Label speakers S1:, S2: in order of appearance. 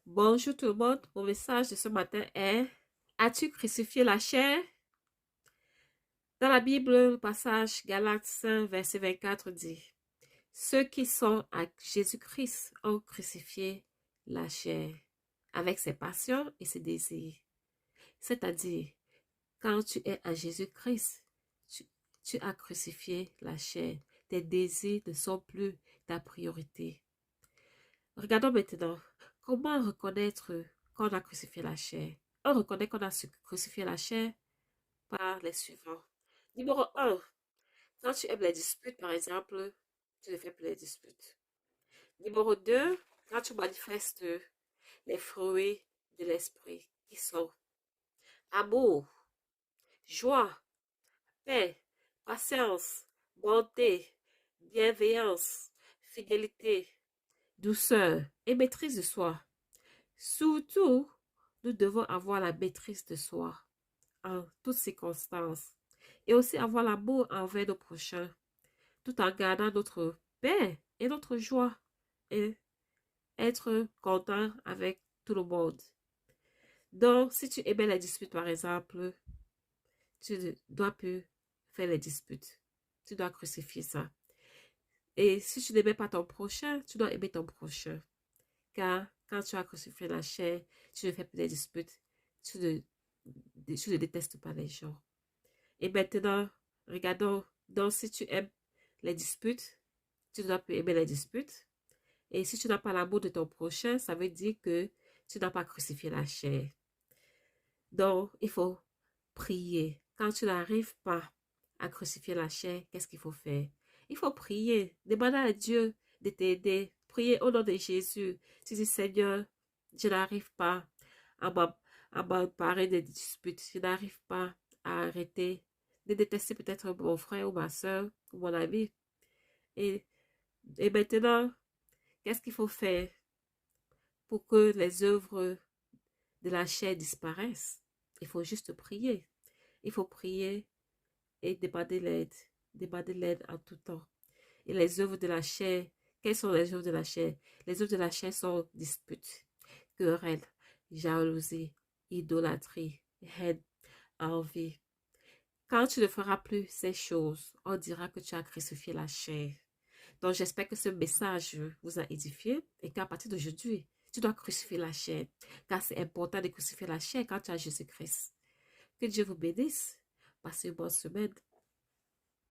S1: Bonjour tout le monde, mon message de ce matin est: as-tu crucifié la chair? Dans la Bible, le passage Galates 5, verset 24 dit: ceux qui sont à Jésus-Christ ont crucifié la chair avec ses passions et ses désirs. C'est-à-dire, quand tu es à Jésus-Christ, tu, tu as crucifié la chair. Tes désirs ne sont plus ta priorité. Regardons maintenant comment reconnaître qu'on a crucifié la chair. On reconnaît qu'on a crucifié la chair par les suivants. Numéro un, quand tu aimes les disputes, par exemple, tu ne fais plus les disputes. Numéro 2, quand tu manifestes les fruits de l'esprit, qui sont amour, joie, paix, patience, bonté, bienveillance, fidélité, douceur et maîtrise de soi. Surtout, nous devons avoir la maîtrise de soi en toutes circonstances et aussi avoir l'amour envers nos prochains, tout en gardant notre paix et notre joie et être content avec tout le monde. Donc, si tu aimais les disputes, par exemple, tu ne dois plus faire les disputes. Tu dois crucifier ça. Et si tu n'aimais pas ton prochain, tu dois aimer ton prochain. Car quand tu as crucifié la chair, tu ne fais plus les disputes. Tu ne, tu ne détestes pas les gens. Et maintenant, regardons, donc si tu aimes les disputes, tu ne dois plus aimer les disputes. Et si tu n'as pas l'amour de ton prochain, ça veut dire que tu n'as pas crucifié la chair. Donc, il faut prier. Quand tu n'arrives pas à crucifier la chair, qu'est-ce qu'il faut faire? Il faut prier, demander à Dieu de t'aider. Prier au nom de Jésus. Tu dis, Seigneur, je n'arrive pas à m'emparer des disputes. Je n'arrive pas à arrêter de détester peut-être mon frère ou ma soeur ou mon ami. Et, et maintenant, qu'est-ce qu'il faut faire pour que les œuvres de la chair disparaissent? Il faut juste prier. Il faut prier et demander l'aide. Demander l'aide en tout temps. Et les œuvres de la chair, quelles sont les œuvres de la chair? Les œuvres de la chair sont disputes, querelles, jalousie, idolâtrie, haine, envie. Quand tu ne feras plus ces choses, on dira que tu as crucifié la chair. Donc, j'espère que ce message vous a édifié et qu'à partir d'aujourd'hui, tu dois crucifier la chair. Car c'est important de crucifier la chair quand tu as Jésus-Christ. Que Dieu vous bénisse. Passez une bonne semaine.